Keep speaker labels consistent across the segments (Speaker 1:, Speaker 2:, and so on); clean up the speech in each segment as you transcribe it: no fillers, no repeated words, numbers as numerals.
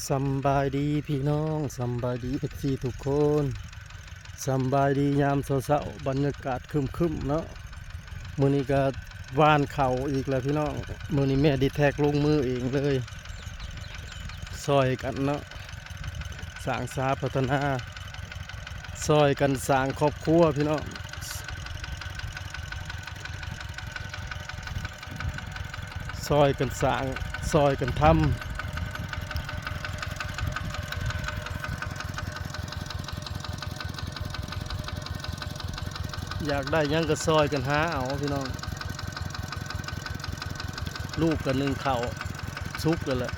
Speaker 1: สำบายดีพี่น้องสำบายดีเอฟซีทุกคนสำบายดียามเช้าๆบรรยากาศครึมๆเนาะมื้อนี้ก็ว่านเข่าอีกแล้วพี่น้องมื้อนี้แม่ดีแท็กลงมือเองเลยซอยกันเนาะสร้างสาพัฒนาซอยกันสร้างครอบครัวพี่น้องซอยกันสร้างซอยกันทำอยากได้หยังก็ซอยกันหาเอาพี่น้องลูกกันหนึ่งเข่าวซุกกันแหละ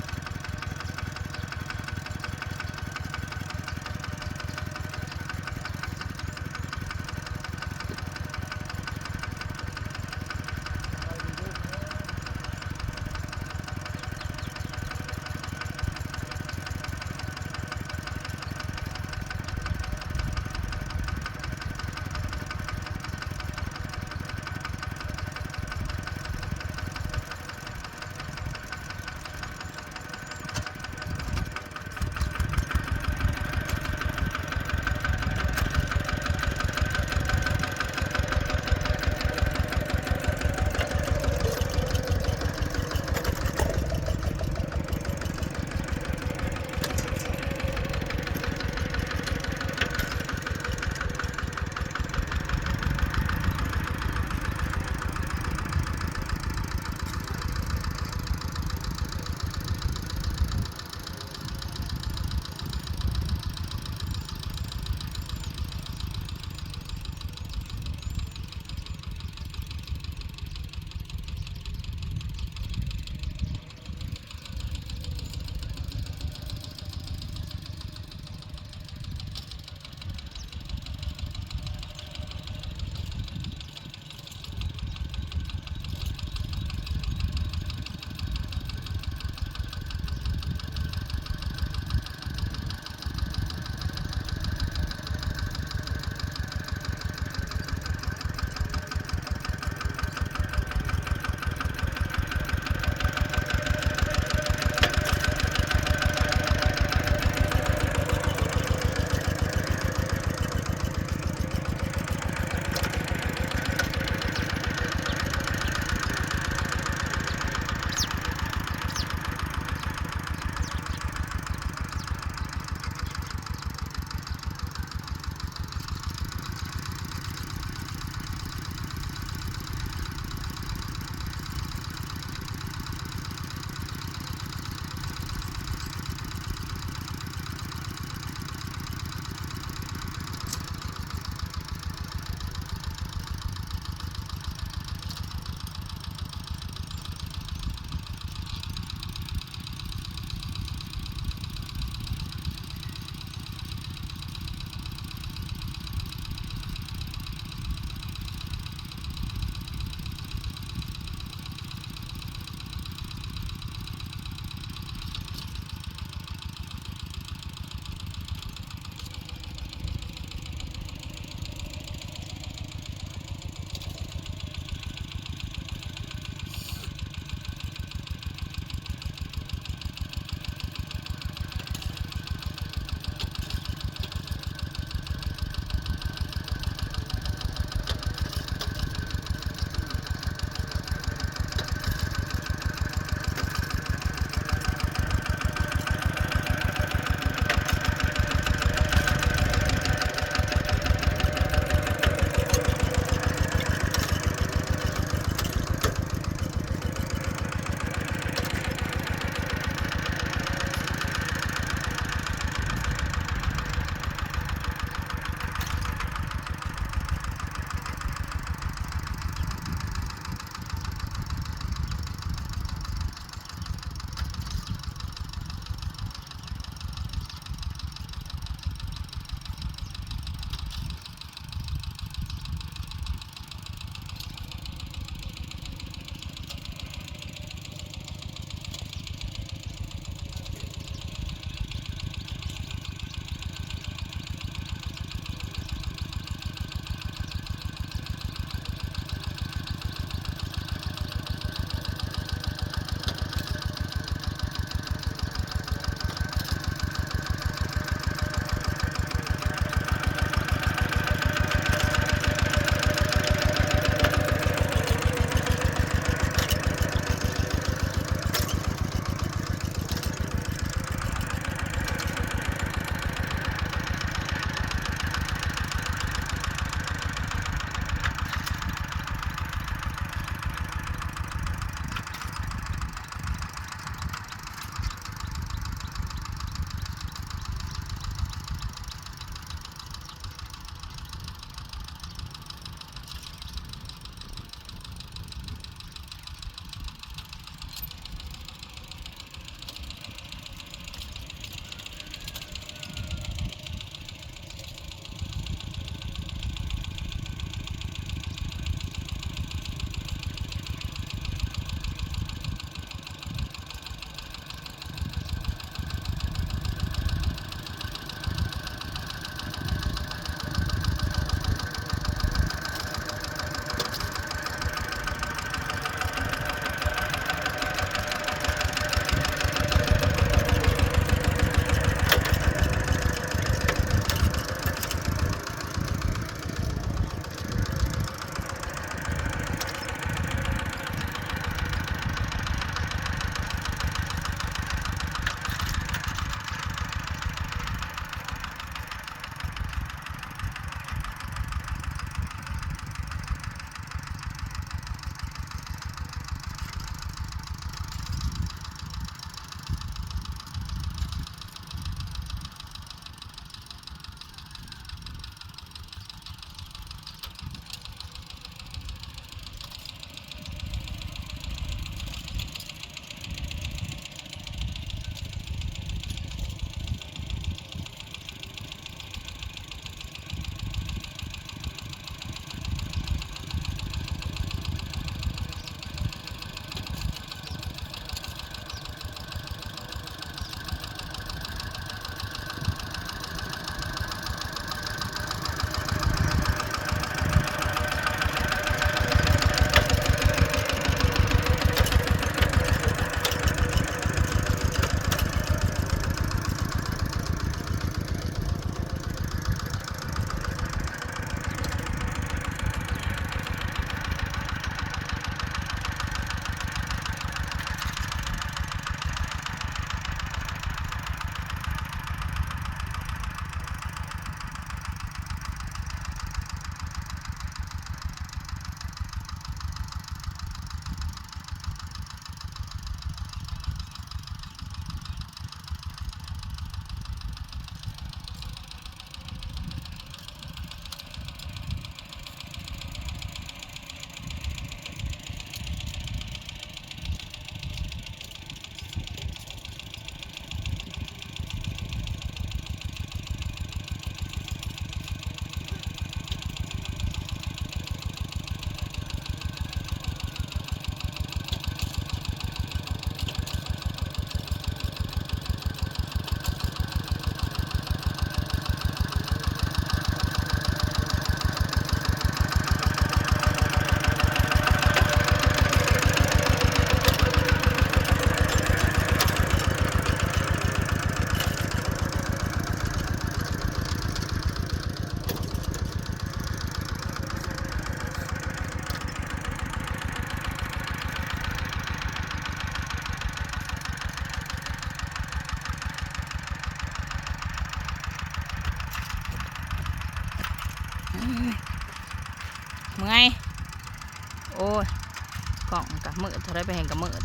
Speaker 2: เมื่อยโอ้ยกล่องกับมืดเท่าไรไปแห่งกับมืด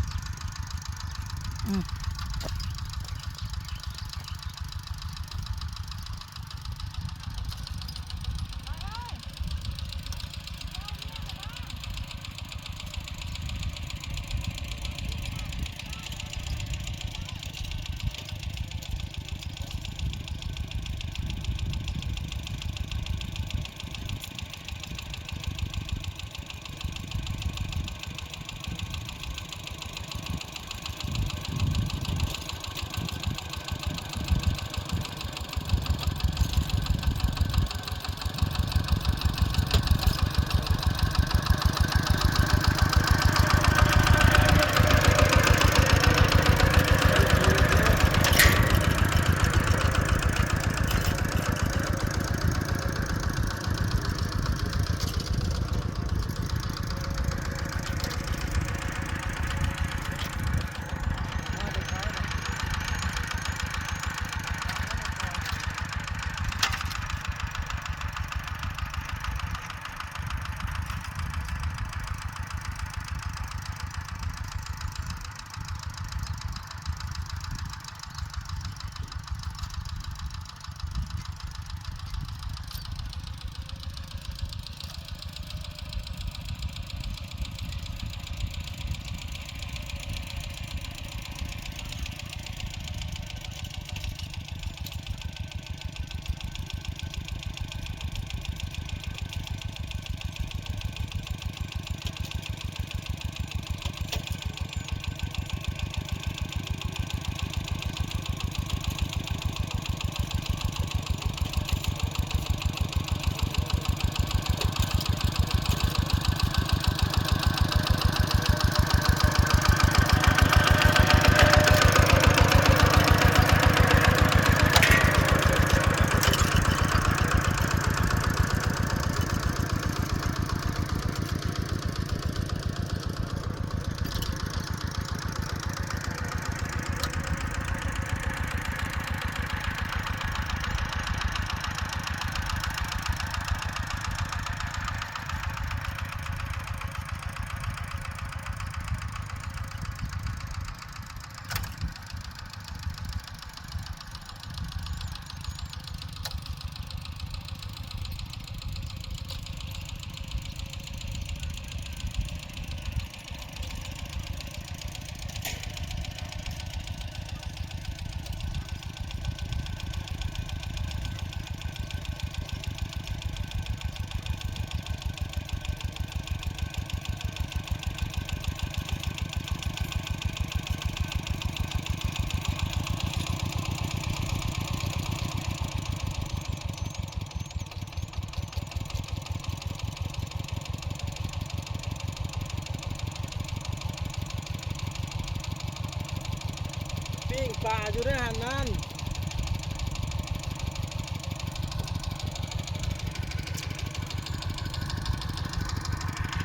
Speaker 1: ปิ้งปลาอยู่ในหันนั้น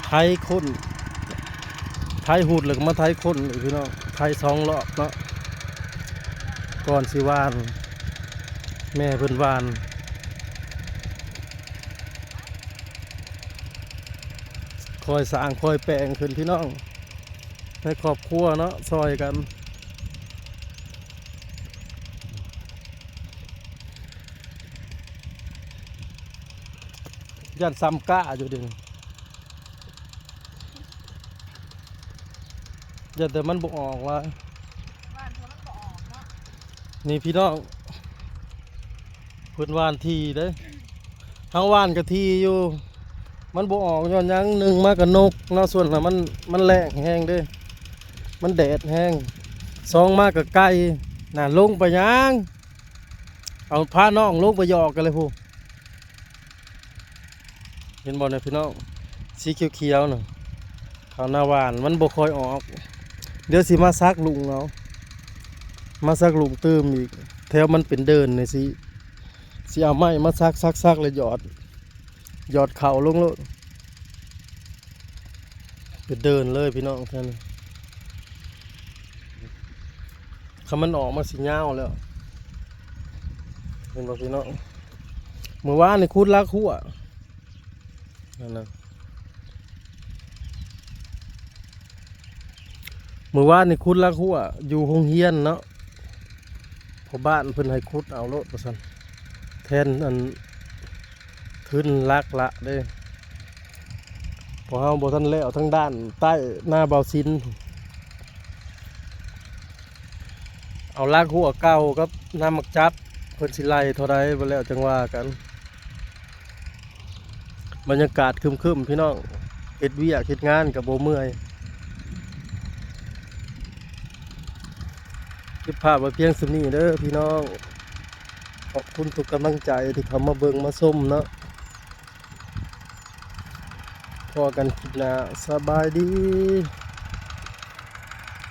Speaker 1: ไทยคนไทยหูดหรือมาไทยคนหรือพี่น้องไทย2 รอบเนาะก่อนสิวานแม่เพิ่นวานคอยสร้างคอยแปลงขึ้นพี่น้องในครอบครัวเนาะซอยกันยันซ้ำก้าอยู่ดิยันแต่มันบ่ออกว่านี่พี่น้องเพิ่นวานทีเด้เฮาวานกะทีอยู่มันบ่ออกย้อนหยังหนึ่งมากับนกเนาะส่วนน่ะมันแรงแห้งเด้มันแดดแห้ง2มากับไก่น่ะลงไปยังเอาพาน้องลงไปหยอกกันเลยพูเห็นบ่เนี่ยพี่น้องสีเขียวๆน่ะข้าวหน้าหวานมันบ่ค่อยออกเดี๋ยวสิมาซักลุงเอามาซักลุงเติมอีกแถวมันเป็นเดินนี่สิเอาไม้มาซักแล้วหยอดเข่าลงโลดเป็นเดินเลยพี่น้องแค่นี้คันมันออกมาสิยาวแล้วเห็นบ่พี่น้องเมื่อวานนี่คุดลักหัว นั่นนะเมื่อวานนี่คุดลักหัวอยู่โรงเรียนเนาะพอบ้านเพิ่นให้คุดเอาโลดว่าซั่นแทนอันทุนลักละเด้พอเฮาบ่ทันแล้วทั้งด้านใต้หน้าเบาซินเอาลักหัวเก่ากับน้ำมักจับเพิ่นสิไล่เท่าใดบ่แล้วจังว่ากันบรรยากาศครึมๆพี่น้องเฮ็ดเวียกเฮ็ดงานก็บ่เมื่อยเก็บภาพไว้เพียงส่ำนี้เด้อพี่น้องขอบคุณทุกกำลังใจที่เข้ามาเบิ่งมาชมเนาะพอกันคลิปหน้าสบายดี